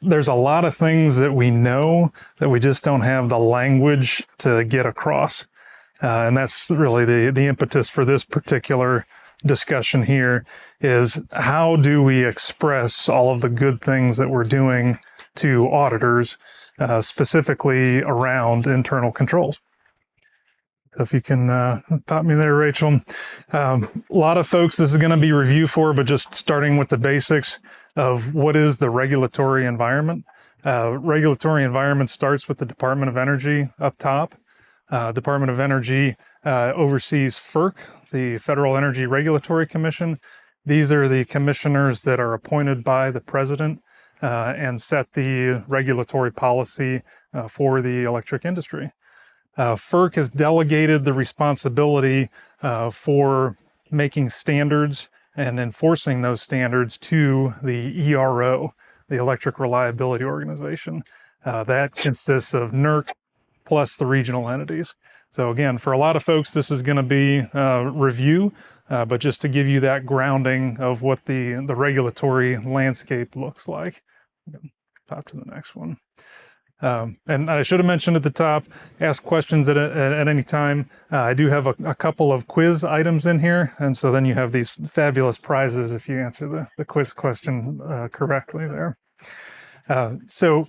there's a lot of things that we know that we just don't have the language to get across. And that's really the impetus for this particular discussion here, is how do we express all of the good things that we're doing to auditors, specifically around internal controls. So if you can pop me there, Rachel. A lot of folks, this is going to be review for, but just starting with the basics of what is the regulatory environment. Regulatory environment starts with the Department of Energy up top. Department of Energy oversees FERC, the Federal Energy Regulatory Commission. These are the commissioners that are appointed by the president and set the regulatory policy for the electric industry. FERC has delegated the responsibility for making standards and enforcing those standards to the ERO, the Electric Reliability Organization. That consists of NERC plus the regional entities. So again, for a lot of folks, this is going to be review, but just to give you that grounding of what the regulatory landscape looks like. Pop to the next one. And I should have mentioned at the top, ask questions at any time. I do have a couple of quiz items in here, and so then you have these fabulous prizes if you answer the quiz question correctly there. So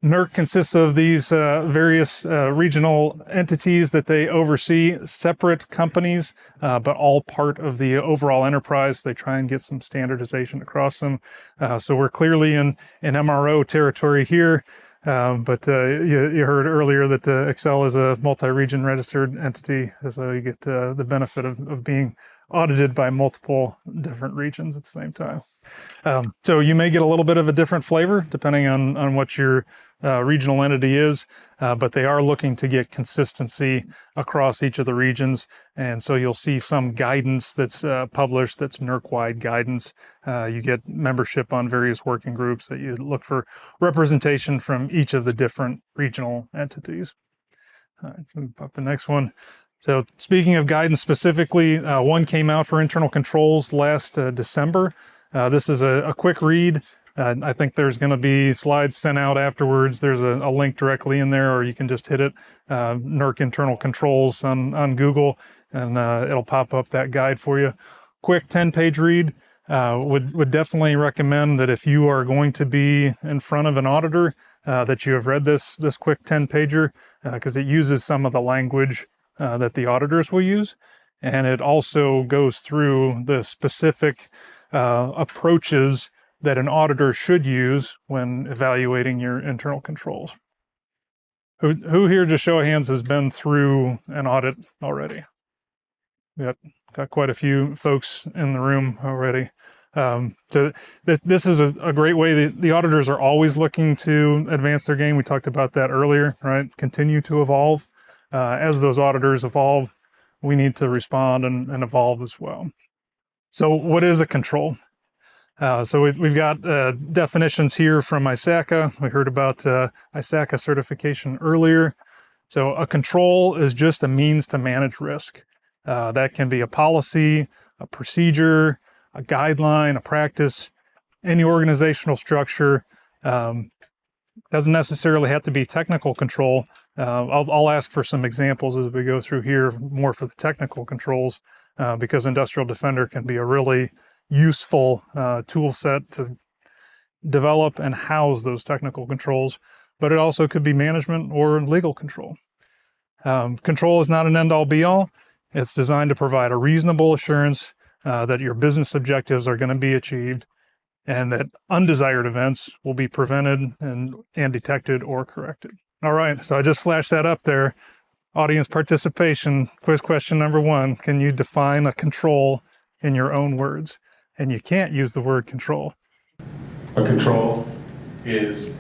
NERC consists of these various regional entities that they oversee, separate companies, but all part of the overall enterprise. They try and get some standardization across them. So we're clearly in MRO territory here. But you heard earlier that Excel is a multi-region registered entity, so you get the benefit of being audited by multiple different regions at the same time. So you may get a little bit of a different flavor depending on what your regional entity is, but they are looking to get consistency across each of the regions. And so you'll see some guidance that's published that's NERC-wide guidance. You get membership on various working groups that you look for representation from each of the different regional entities. All right, so pop the next one. So speaking of guidance specifically, one came out for internal controls last December. This is a quick read. I think there's going to be slides sent out afterwards. There's a link directly in there, or you can just hit it, NERC internal controls on Google, and it'll pop up that guide for you. Quick 10-page read. Would definitely recommend that if you are going to be in front of an auditor, that you have read this quick 10-pager, because it uses some of the language that the auditors will use. And it also goes through the specific approaches that an auditor should use when evaluating your internal controls. Who here, just show of hands, has been through an audit already? We got quite a few folks in the room already. So this is a great way. The auditors are always looking to advance their game. We talked about that earlier, right? Continue to evolve. As those auditors evolve, we need to respond and evolve as well. So what is a control? So we've got definitions here from ISACA. We heard about ISACA certification earlier. So a control is just a means to manage risk. That can be a policy, a procedure, a guideline, a practice, any organizational structure. Doesn't necessarily have to be technical control. I'll ask for some examples as we go through here, more for the technical controls, because Industrial Defender can be a really useful tool set to develop and house those technical controls, but it also could be management or legal control. Control is not an end-all be-all. It's designed to provide a reasonable assurance that your business objectives are going to be achieved and that undesired events will be prevented and detected or corrected. All right, so I just flashed that up there. Audience participation, quiz question number 1. Can you define a control in your own words? And you can't use the word control. A control is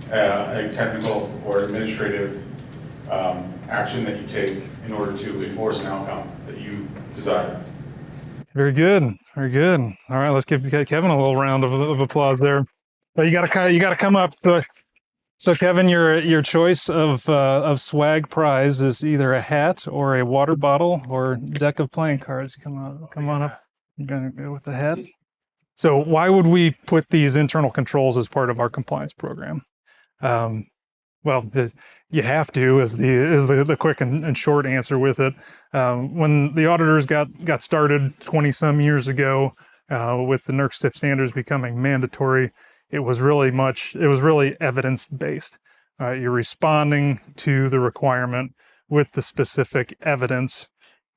a technical or administrative action that you take in order to enforce an outcome that you desire. Very good, very good. All right, let's give Kevin a little round of applause there. But you gotta come up. So Kevin, your choice of swag prize is either a hat or a water bottle or deck of playing cards. Come on up. I'm gonna go with the hat. So why would we put these internal controls as part of our compliance program? Well, you have to is the quick and short answer with it. When the auditors got started 20 some years ago, with the NERC CIP standards becoming mandatory, it was really evidence based. You're responding to the requirement with the specific evidence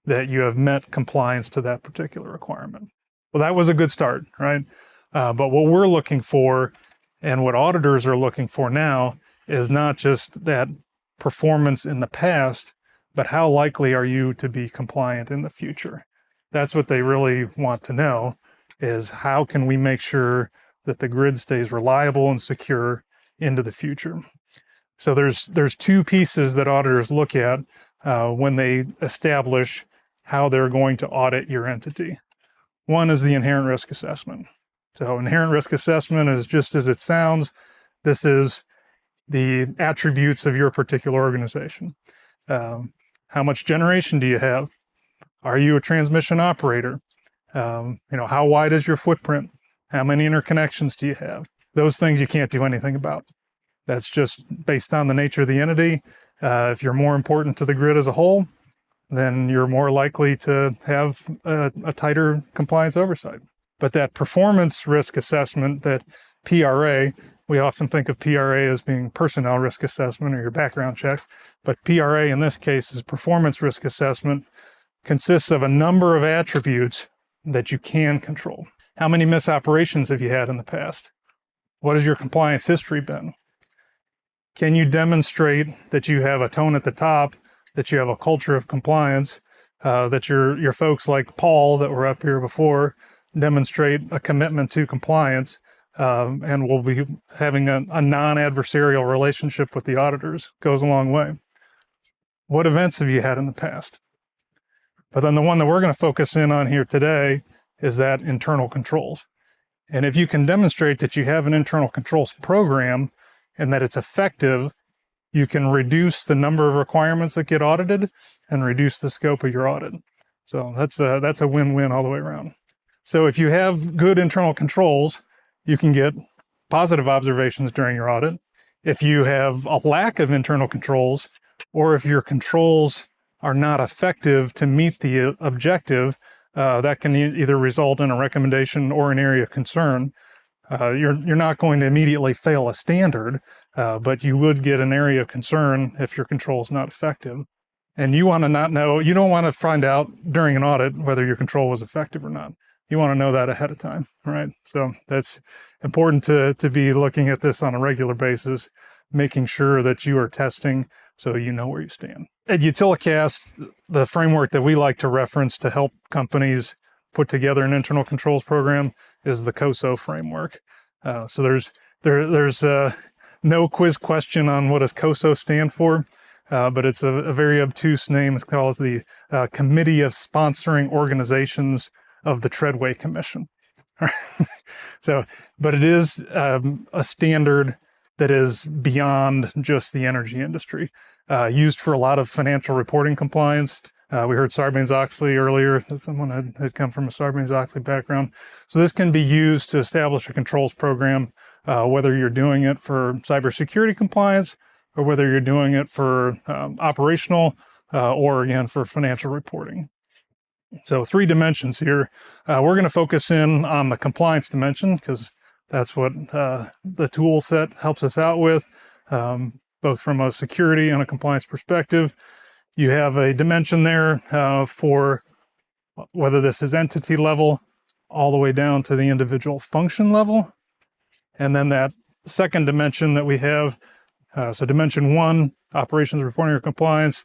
that you have met compliance to that particular requirement. Well, that was a good start, right? But what we're looking for and what auditors are looking for now is not just that performance in the past, but how likely are you to be compliant in the future? That's what they really want to know, is how can we make sure that the grid stays reliable and secure into the future? So there's two pieces that auditors look at when they establish how they're going to audit your entity. One is the inherent risk assessment. So inherent risk assessment is just as it sounds. This is the attributes of your particular organization. How much generation do you have? Are you a transmission operator? How wide is your footprint? How many interconnections do you have? Those things you can't do anything about. That's just based on the nature of the entity. If you're more important to the grid as a whole, then you're more likely to have a tighter compliance oversight. But that performance risk assessment, that PRA, we often think of PRA as being personnel risk assessment or your background check, but PRA in this case is performance risk assessment, consists of a number of attributes that you can control. How many misoperations have you had in the past? What has your compliance history been? Can you demonstrate that you have a tone at the top, that you have a culture of compliance, that your folks like Paul that were up here before demonstrate a commitment to compliance, and will be having a non-adversarial relationship with the auditors? Goes a long way. What events have you had in the past? But then the one that we're going to focus in on here today is that internal controls. And if you can demonstrate that you have an internal controls program and that it's effective, you can reduce the number of requirements that get audited and reduce the scope of your audit. So that's a win-win all the way around. So if you have good internal controls, you can get positive observations during your audit. If you have a lack of internal controls, or if your controls are not effective to meet the objective, that can either result in a recommendation or an area of concern. You're not going to immediately fail a standard, but you would get an area of concern if your control is not effective. And you want to not know, you don't want to find out during an audit whether your control was effective or not. You want to know that ahead of time, right? So that's important to be looking at this on a regular basis, making sure that you are testing so you know where you stand. At Utilicast, the framework that we like to reference to help companies put together an internal controls program is the COSO framework. So there's no quiz question on what does COSO stand for, but it's a very obtuse name. It's called the Committee of Sponsoring Organizations of the Treadway Commission. But it is a standard that is beyond just the energy industry, used for a lot of financial reporting compliance. We heard Sarbanes-Oxley earlier, that someone had come from a Sarbanes-Oxley background. So this can be used to establish a controls program, whether you're doing it for cybersecurity compliance or whether you're doing it for operational or, again, for financial reporting. So 3 dimensions here. We're going to focus in on the compliance dimension because that's what the tool set helps us out with, both from a security and a compliance perspective. You have a dimension there for whether this is entity level all the way down to the individual function level. And then that second dimension that we have, so dimension 1, operations, reporting, or compliance.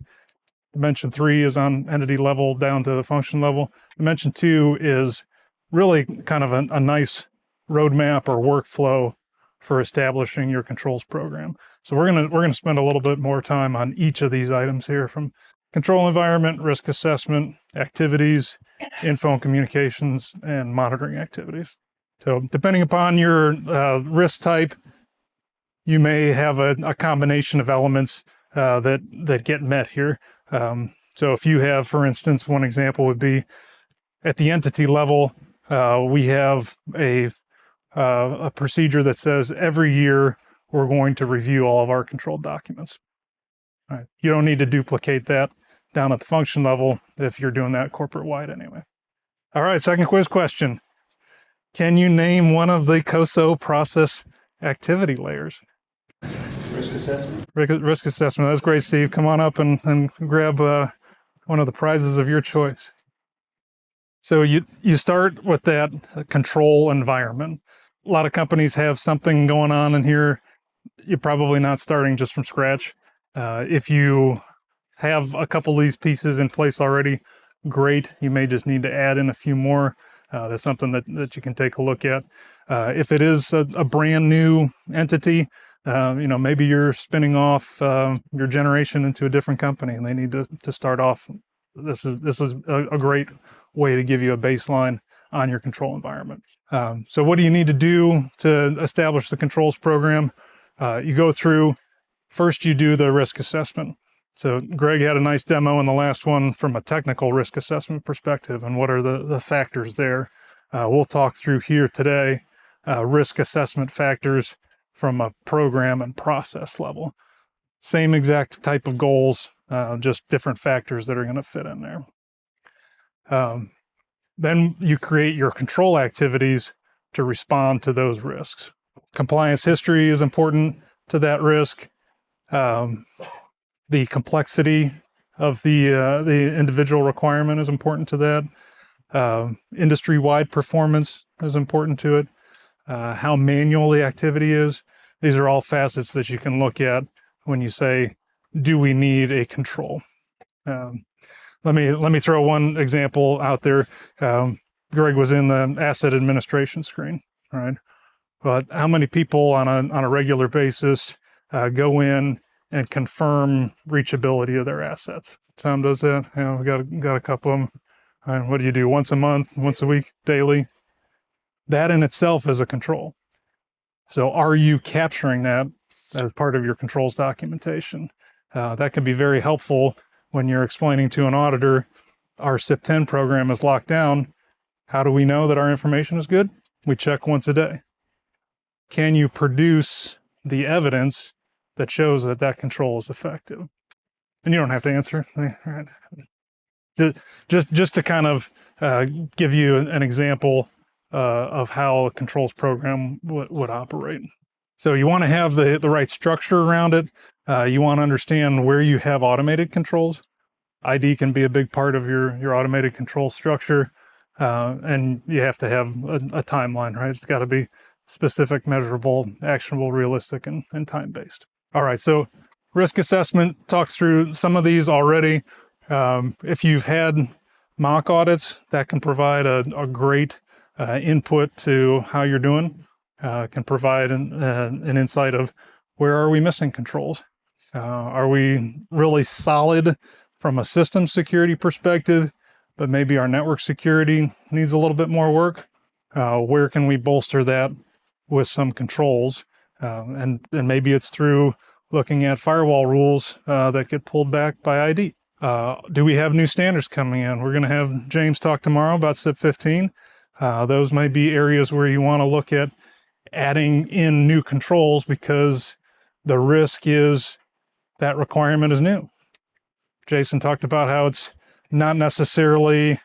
Dimension 3 is on entity level down to the function level. Dimension 2 is really kind of a nice roadmap or workflow for establishing your controls program. So we're gonna spend a little bit more time on each of these items here, from control environment, risk assessment, activities, info and communications, and monitoring activities. So depending upon your risk type, you may have a combination of elements that get met here. So if you have, for instance, one example would be at the entity level, we have a procedure that says every year we're going to review all of our control documents. All right. You don't need to duplicate that down at the function level if you're doing that corporate wide anyway. All right, second quiz question. Can you name one of the COSO process activity layers? Risk assessment. Risk assessment. That's great, Steve. Come on up and grab one of the prizes of your choice. So you start with that control environment. A lot of companies have something going on in here. You're probably not starting just from scratch. If you have a couple of these pieces in place already, great. You may just need to add in a few more. That's something that you can take a look at. If it is a brand new entity, maybe you're spinning off your generation into a different company and they need to start off. This is a great way to give you a baseline on your control environment. So what do you need to do to establish the controls program? You go through, first you do the risk assessment. So Greg had a nice demo in the last one from a technical risk assessment perspective and what are the factors there. We'll talk through here today, risk assessment factors from a program and process level. Same exact type of goals, just different factors that are going to fit in there. Then you create your control activities to respond to those risks. Compliance history is important to that risk. The complexity of the individual requirement is important to that. Industry-wide performance is important to it. How manual the activity is. These are all facets that you can look at when you say, do we need a control? Let me throw one example out there. Greg was in the asset administration screen, right? But how many people on a regular basis go in and confirm reachability of their assets? Tom does that. We got a couple of them. All right, what do you do? Once a month, once a week, daily? That in itself is a control. So are you capturing that as part of your controls documentation? That can be very helpful when you're explaining to an auditor, our CIP 10 program is locked down. How do we know that our information is good? We check once a day. Can you produce the evidence that shows that control is effective? And you don't have to answer. Just to kind of give you an example of how a controls program would operate. So you want to have the right structure around it. You want to understand where you have automated controls. ID can be a big part of your automated control structure. And you have to have a timeline, right? It's got to be specific, measurable, actionable, realistic, and time-based. All right, so risk assessment, talked through some of these already. If you've had mock audits, that can provide a great input to how you're doing, can provide an insight of where are we missing controls? Are we really solid from a system security perspective, but maybe our network security needs a little bit more work? Where can we bolster that with some controls? And maybe it's through looking at firewall rules that get pulled back by ID. Do we have new standards coming in? We're going to have James talk tomorrow about CIP 15. Those may be areas where you want to look at adding in new controls because the risk is that requirement is new. Jason talked about how it's not necessarily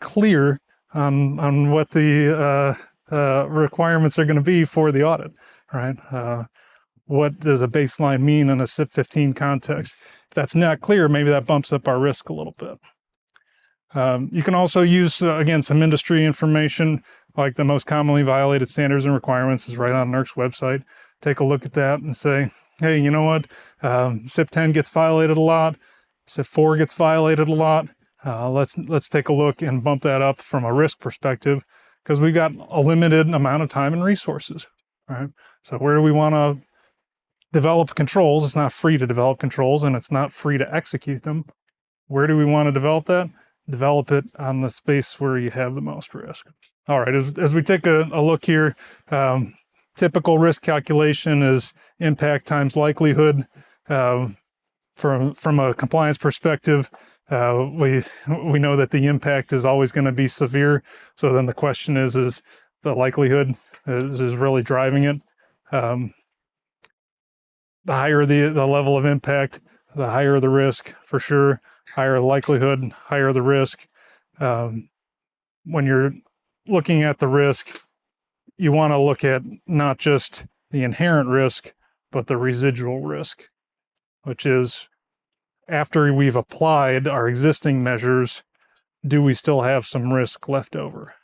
clear on what the requirements are going to be for the audit, right? What does a baseline mean in a CIP 15 context? If that's not clear, maybe that bumps up our risk a little bit. You can also use, again, some industry information, like the most commonly violated standards and requirements is right on NERC's website. Take a look at that and say, hey, you know what? CIP 10 gets violated a lot. CIP 4 gets violated a lot. Let's take a look and bump that up from a risk perspective because we've got a limited amount of time and resources, right? So where do we want to develop controls? It's not free to develop controls and it's not free to execute them. Where do we want to develop that? Develop it on the space where you have the most risk. All right, as we take a look here, typical risk calculation is impact times likelihood. From a compliance perspective, We know that the impact is always going to be severe. So then the question is the likelihood is really driving it. The higher the level of impact, the higher the risk for sure. Higher the likelihood, higher the risk. When you're looking at the risk, you want to look at not just the inherent risk, but the residual risk, which is after we've applied our existing measures, do we still have some risk left over?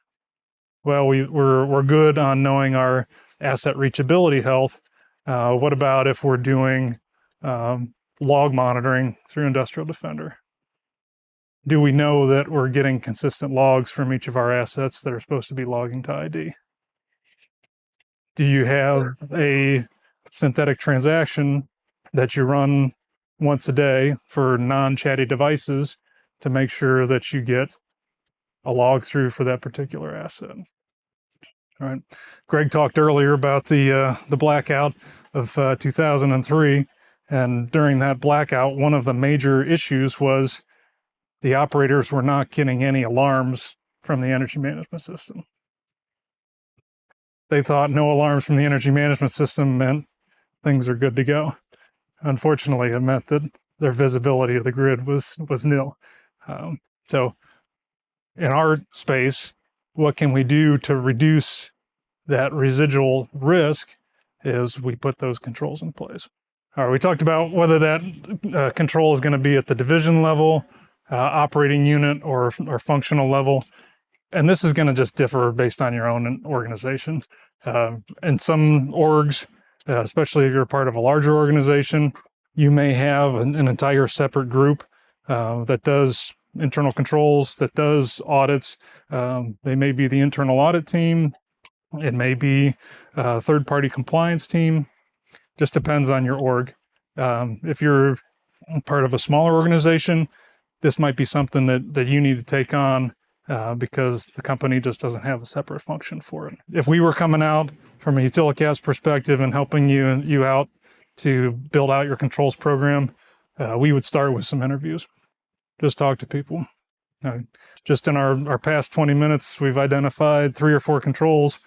Well, we're good on knowing our asset reachability health. What about if we're doing log monitoring through Industrial Defender? Do we know that we're getting consistent logs from each of our assets that are supposed to be logging to ID? Do you have a synthetic transaction that you run once a day for non-chatty devices to make sure that you get a log through for that particular asset? All right. Greg talked earlier about the blackout of 2003, and during that blackout, one of the major issues was the operators were not getting any alarms from the energy management system. They thought no alarms from the energy management system meant things are good to go. Unfortunately, it meant that their visibility of the grid was nil. So in our space, what can we do to reduce that residual risk is we put those controls in place. All right, we talked about whether that control is going to be at the division level, operating unit, or functional level. And this is going to just differ based on your own organization. In some orgs, especially if you're part of a larger organization, you may have an entire separate group that does internal controls, that does audits. They may be the internal audit team. It may be a third-party compliance team. Just depends on your org. If you're part of a smaller organization, this might be something that you need to take on because the company just doesn't have a separate function for it. If we were coming out from a Utilicast perspective and helping you out to build out your controls program, we would start with some interviews. Just talk to people. Just in our past 20 minutes, we've identified 3 or 4 controls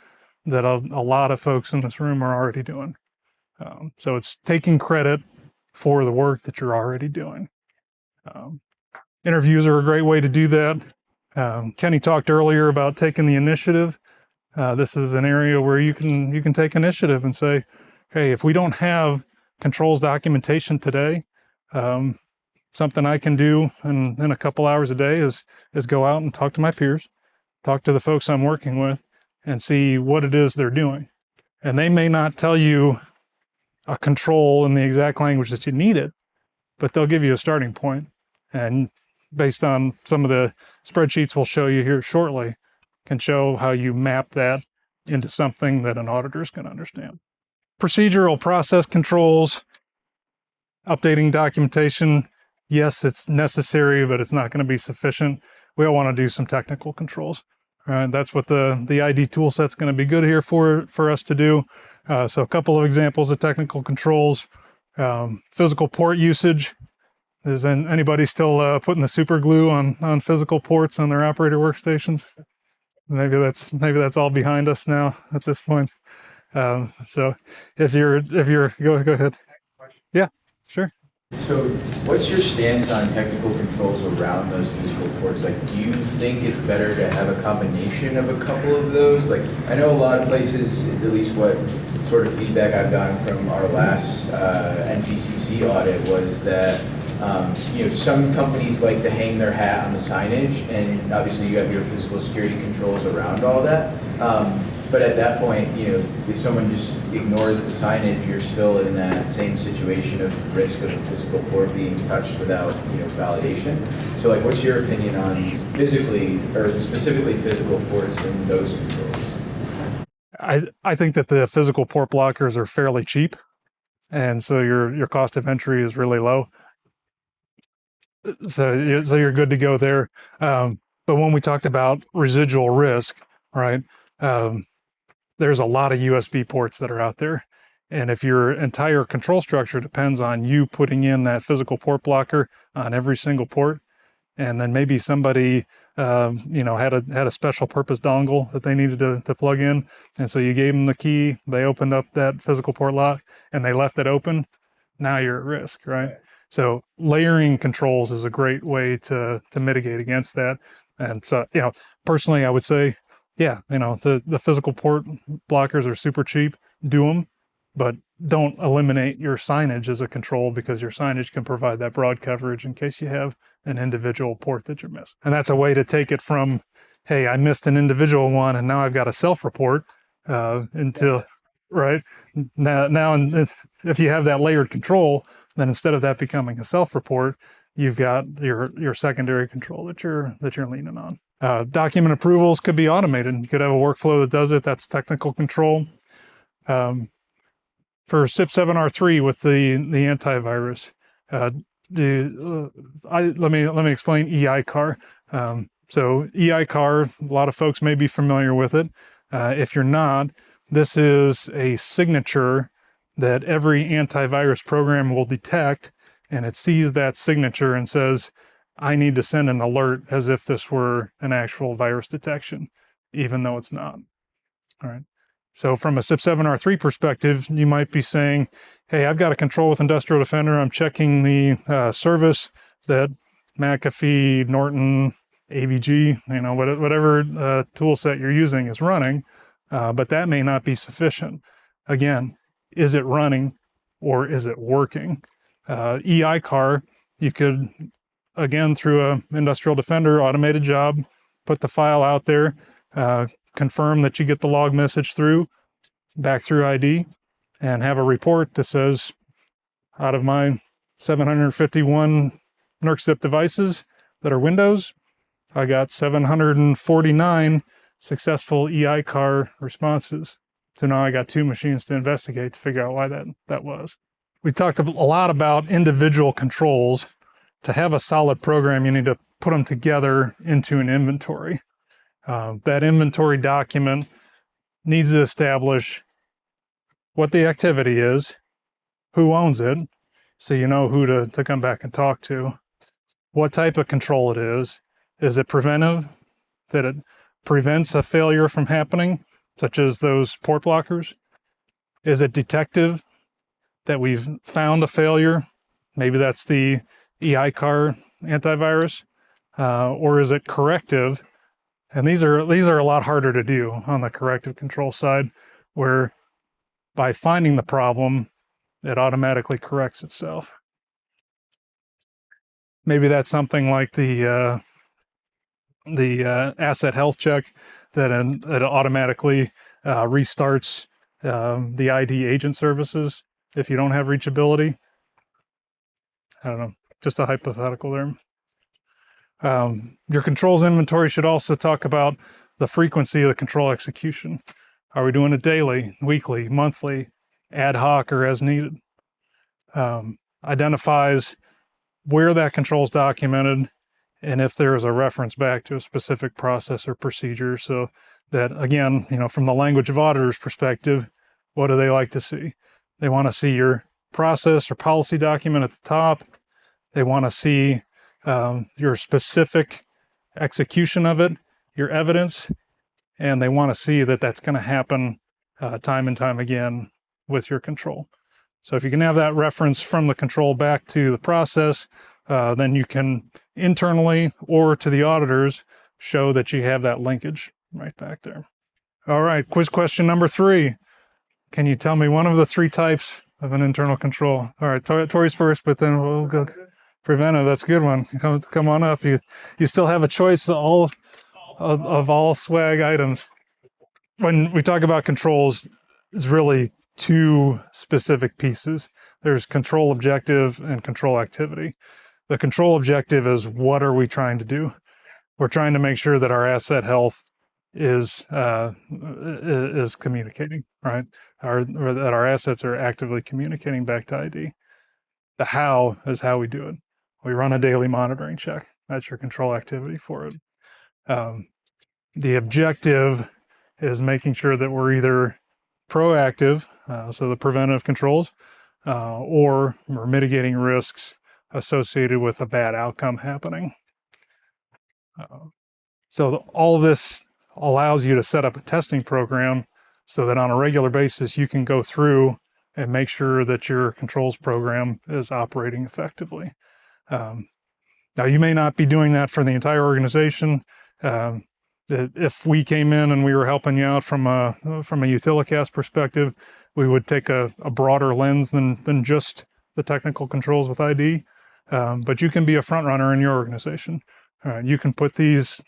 that a lot of folks in this room are already doing. So it's taking credit for the work that you're already doing. Interviews are a great way to do that. Kenny talked earlier about taking the initiative. This is an area where you can take initiative and say, hey, if we don't have controls documentation today, something I can do in a couple hours a day is go out and talk to my peers, talk to the folks I'm working with, and see what it is they're doing. And they may not tell you a control in the exact language that you need it, but they'll give you a starting point. And based on some of the spreadsheets we'll show you here shortly, can show how you map that into something that an auditor is going to understand. Procedural process controls, updating documentation. Yes, it's necessary, but it's not going to be sufficient. We all want to do some technical controls. That's what the ID tool set's going to be good here for us to do. So a couple of examples of technical controls. Physical port usage. Is anybody still putting the super glue on physical ports on their operator workstations? Maybe that's all behind us now at this point. So if you're go ahead. Yeah, sure. So what's your stance on technical controls around those physical ports? Like, do you think it's better to have a combination of a couple of those? Like, I know a lot of places, at least what sort of feedback I've gotten from our last NPCC audit was that some companies like to hang their hat on the signage, and obviously you have your physical security controls around all that. But at that point, if someone just ignores the signage, you're still in that same situation of risk of a physical port being touched without, validation. So, like, what's your opinion on physically, or specifically physical ports and those controls? I think that the physical port blockers are fairly cheap, and so your cost of entry is really low. So you're good to go there. But when we talked about residual risk, right? There's a lot of USB ports that are out there. And if your entire control structure depends on you putting in that physical port blocker on every single port, and then maybe somebody had a special purpose dongle that they needed to plug in, and so you gave them the key, they opened up that physical port lock, and they left it open. Now you're at risk, right? So layering controls is a great way to mitigate against that. And so, personally, I would say, the physical port blockers are super cheap. Do them, but don't eliminate your signage as a control, because your signage can provide that broad coverage in case you have an individual port that you missed. And that's a way to take it from, hey, I missed an individual one and now I've got a self-report until, right? Now, if you have that layered control, then instead of that becoming a self-report, you've got your secondary control that you're leaning on. Document approvals could be automated. You could have a workflow that does it. That's technical control. For CIP 7R3 with the antivirus, let me explain EICAR. So EICAR, a lot of folks may be familiar with it. If you're not, this is a signature that every antivirus program will detect, and it sees that signature and says, I need to send an alert as if this were an actual virus detection, even though it's not. All right. So from a CIP 7R3 perspective, you might be saying, hey, I've got a control with Industrial Defender. I'm checking the service that McAfee, Norton, AVG, whatever tool set you're using is running, but that may not be sufficient. Again, is it running or is it working? EICAR, you could, again, through a Industrial Defender automated job, put the file out there, confirm that you get the log message back through ID, and have a report that says, out of my 751 NERC CIP devices that are Windows, I got 749 successful EICAR responses. So now I got 2 machines to investigate to figure out why that was. We talked a lot about individual controls. To have a solid program, you need to put them together into an inventory. That inventory document needs to establish what the activity is, who owns it, so you know who to come back and talk to, what type of control it is it preventive, that it prevents a failure from happening, such as those port blockers? Is it detective, that we've found a failure? Maybe that's the EICAR antivirus, or is it corrective? And these are a lot harder to do on the corrective control side, where by finding the problem, it automatically corrects itself. Maybe that's something like the asset health check that it automatically restarts the ID agent services if you don't have reachability. I don't know, just a hypothetical there. Your controls inventory should also talk about the frequency of the control execution. Are we doing it daily, weekly, monthly, ad hoc, or as needed? Identifies where that control is documented, and if there is a reference back to a specific process or procedure, so that, again, from the language of auditors' perspective, what do they like to see? They want to see your process or policy document at the top. They want to see your specific execution of it, your evidence, and they want to see that that's going to happen time and time again with your control. So if you can have that reference from the control back to the process, then you can internally or to the auditors show that you have that linkage right back there. All right, quiz question number 3. Can you tell me one of the 3 types of an internal control? All right, Tori's first, but then we'll go. Preventive, that's a good one. Come on up. You still have a choice of all swag items. When we talk about controls, it's really 2 specific pieces. There's control objective and control activity. The control objective is, what are we trying to do? We're trying to make sure that our asset health is communicating, right? Or that our assets are actively communicating back to ID. The how is how we do it. We run a daily monitoring check. That's your control activity for it. The objective is making sure that we're either proactive, so the preventive controls, or we're mitigating risks associated with a bad outcome happening. So all of this allows you to set up a testing program so that on a regular basis you can go through and make sure that your controls program is operating effectively. Now, you may not be doing that for the entire organization. If we came in and we were helping you out from a Utilicast perspective, we would take a broader lens than just the technical controls with ID. But you can be a front runner in your organization. You can put these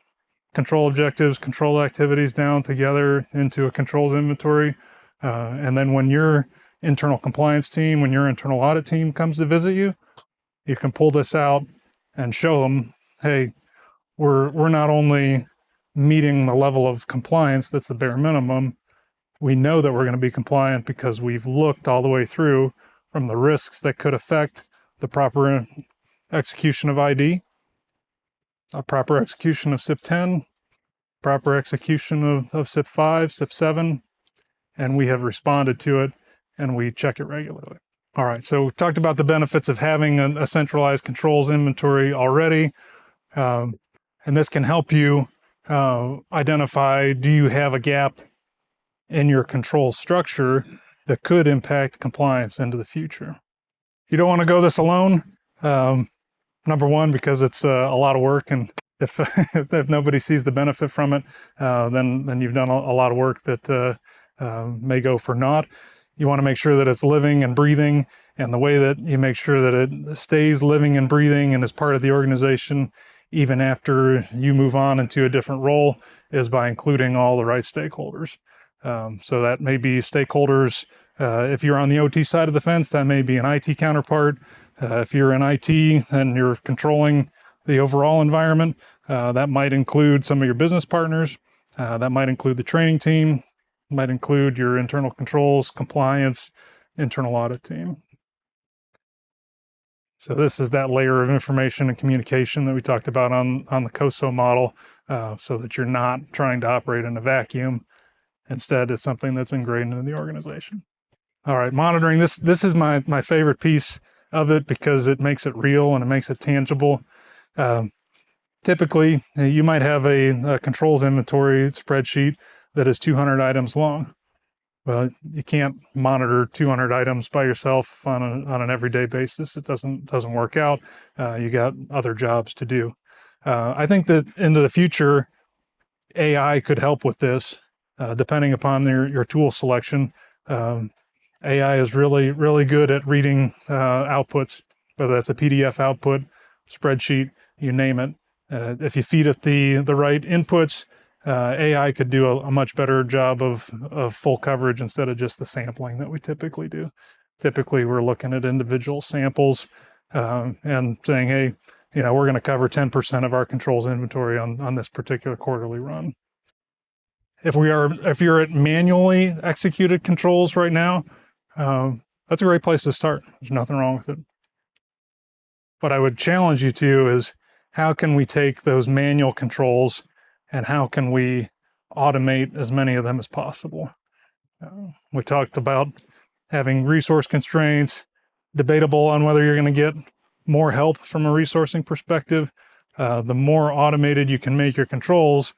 control objectives, control activities down together into a controls inventory. And then when your internal compliance team, when your internal audit team comes to visit you, you can pull this out and show them, hey, we're not only meeting the level of compliance that's the bare minimum, we know that we're going to be compliant because we've looked all the way through from the risks that could affect the proper execution of ID, a proper execution of CIP 10, proper execution of CIP 5, CIP 7, and we have responded to it and we check it regularly. All right, so we talked about the benefits of having a centralized controls inventory already. And this can help you identify, do you have a gap in your control structure that could impact compliance into the future? You don't want to go this alone. Number one, because it's a lot of work, and if if nobody sees the benefit from it, then you've done a lot of work that may go for naught. You want to make sure that it's living and breathing, and the way that you make sure that it stays living and breathing and is part of the organization even after you move on into a different role is by including all the right stakeholders. So that may be stakeholders, if you're on the OT side of the fence, that may be an IT counterpart. If you're in IT and you're controlling the overall environment, that might include some of your business partners. That might include the training team, might include your internal controls, compliance, internal audit team. So this is that layer of information and communication that we talked about on the COSO model, so that you're not trying to operate in a vacuum. Instead, it's something that's ingrained into the organization. All right, monitoring. This is my favorite piece of it because it makes it real and it makes it tangible. Typically, you might have a controls inventory spreadsheet that is 200 items long. Well, you can't monitor 200 items by yourself on an everyday basis. It doesn't work out. You got other jobs to do. I think that into the future, AI could help with this, depending upon your tool selection. AI is really, really good at reading outputs, whether that's a PDF output, spreadsheet, you name it. If you feed it the right inputs, AI could do a much better job of full coverage instead of just the sampling that we typically do. Typically, we're looking at individual samples and saying, hey, we're going to cover 10% of our controls inventory on this particular quarterly run. If you're at manually executed controls right now, that's a great place to start. There's nothing wrong with it. What I would challenge you to is, how can we take those manual controls and how can we automate as many of them as possible? We talked about having resource constraints, debatable on whether you're going to get more help from a resourcing perspective. The more automated you can make your controls,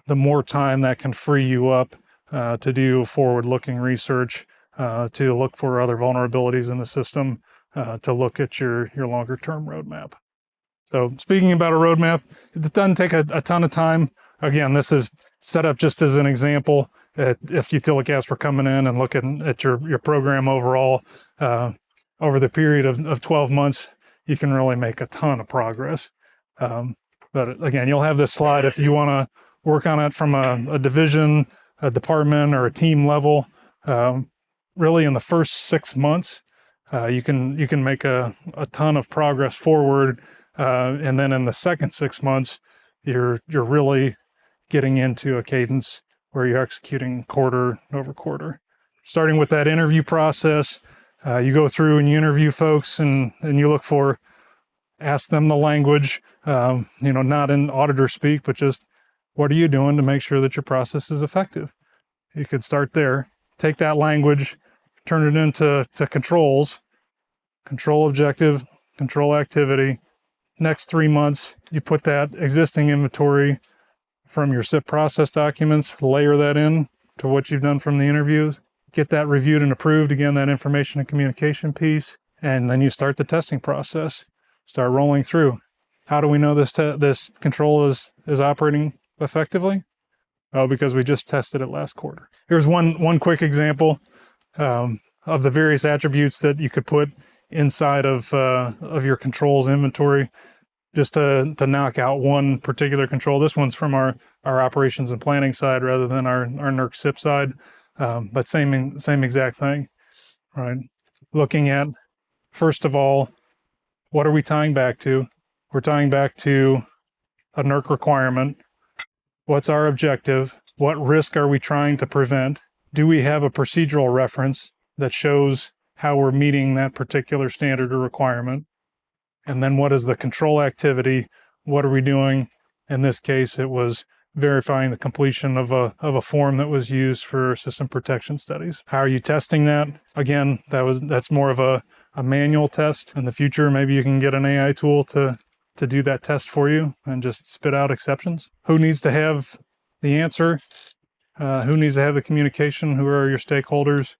the more time that can free you up to do forward-looking research, to look for other vulnerabilities in the system, to look at your longer-term roadmap. So speaking about a roadmap, it doesn't take a ton of time. Again, this is set up just as an example. If Utilicast were coming in and looking at your program overall, over the period of 12 months, you can really make a ton of progress. But again, you'll have this slide if you want to work on it from a division, a department, or a team level. Really, in the first 6 months, you can make a ton of progress forward. And then in the second 6 months, you're really getting into a cadence where you're executing quarter over quarter. Starting with that interview process, you go through and you interview folks and you look for, ask them the language, not in auditor speak, but just what are you doing to make sure that your process is effective? You could start there, take that language, turn it into controls, control objective, control activity, Next 3 months, you put that existing inventory from your CIP process documents, layer that in to what you've done from the interviews, get that reviewed and approved, again, that information and communication piece, and then you start the testing process, start rolling through. How do we know this control is operating effectively? Oh, because we just tested it last quarter. Here's one quick example of the various attributes that you could put inside of your controls inventory, just to knock out one particular control. This one's from our operations and planning side rather than our NERC CIP side, but same exact thing, right? Looking at, first of all, what are we tying back to? We're tying back to a NERC requirement. What's our objective? What risk are we trying to prevent? Do we have a procedural reference that shows how we're meeting that particular standard or requirement? And then what is the control activity? What are we doing? In this case, it was verifying the completion of a form that was used for system protection studies. How are you testing that? Again, that's more of a manual test. In the future, maybe you can get an AI tool to do that test for you and just spit out exceptions. Who needs to have the answer? Who needs to have the communication? Who are your stakeholders?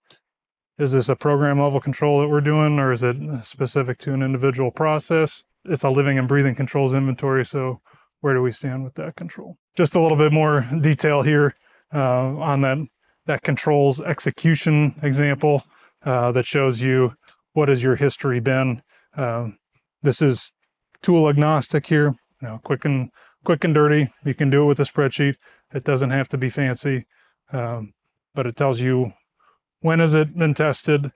Is this a program level control that we're doing, or is it specific to an individual process? It's a living and breathing controls inventory, so where do we stand with that control? Just a little bit more detail here on that controls execution example that shows you what has your history been. This is tool agnostic here, quick and dirty. You can do it with a spreadsheet. It doesn't have to be fancy, but it tells you when has it been tested,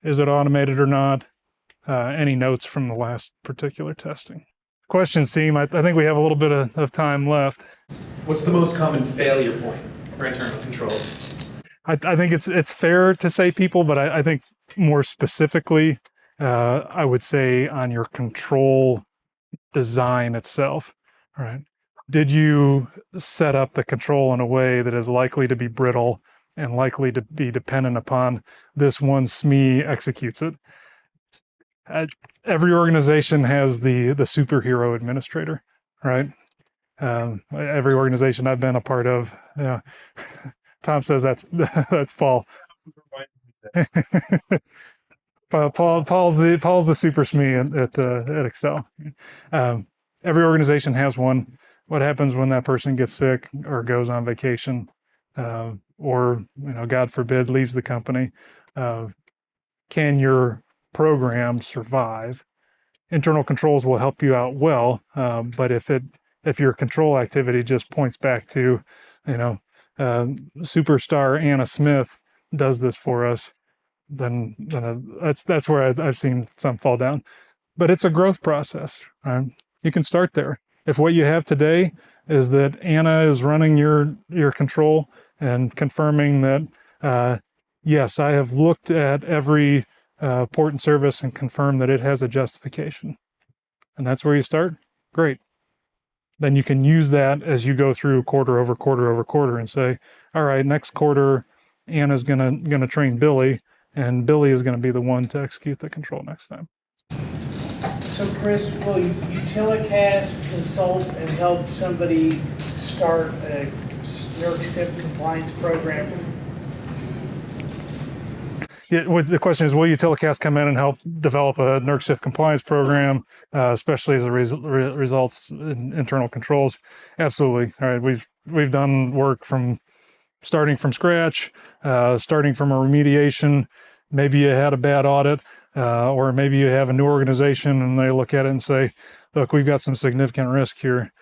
is it automated or not, any notes from the last particular testing. Questions, team? I think we have a little bit of time left. What's the most common failure point for internal controls? I think it's fair to say people, but I think more specifically, I would say on your control design itself, right? Did you set up the control in a way that is likely to be brittle and likely to be dependent upon this one SME executes it? Every organization has the superhero administrator, right? Every organization I've been a part of, Tom says that's Paul. Paul's the super SME at Excel. Every organization has one. What happens when that person gets sick or goes on vacation, or God forbid leaves the company? Can your program survive? Internal controls will help you out well, but if your control activity just points back to, superstar Anna Smith does this for us, then that's where I've seen some fall down. But it's a growth process, right? You can start there. If what you have today is that Anna is running your control and confirming that, yes, I have looked at every port and service and confirmed that it has a justification, and that's where you start, great. Then you can use that as you go through quarter over quarter over quarter and say, all right, next quarter, Anna's gonna train Billy, and Billy is gonna be the one to execute the control next time. So Chris, will Utilicast consult and help somebody start a NERC CIP compliance program? Yeah, the question is, will Utilicast come in and help develop a NERC CIP compliance program, especially as a results in internal controls? Absolutely. All right, we've done work from starting from scratch, starting from a remediation. Maybe you had a bad audit, or maybe you have a new organization and they look at it and say, look, we've got some significant risk here.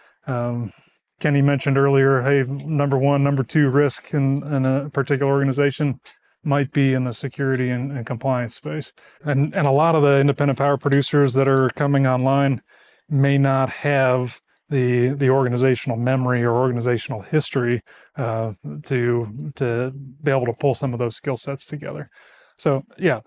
Kenny mentioned earlier, hey, number one, number two risk in a particular organization might be in the security and compliance space. And a lot of the independent power producers that are coming online may not have the organizational memory or organizational history to be able to pull some of those skill sets together. So yeah,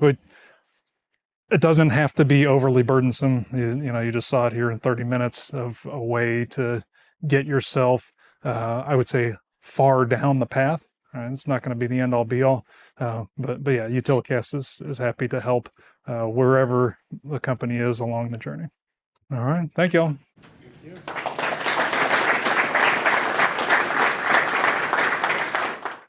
it doesn't have to be overly burdensome. You just saw it here in 30 minutes of a way to get yourself, I would say, far down the path. Right? It's not going to be the end all be all, but yeah, Utilicast is happy to help wherever the company is along the journey. All right. Thank y'all.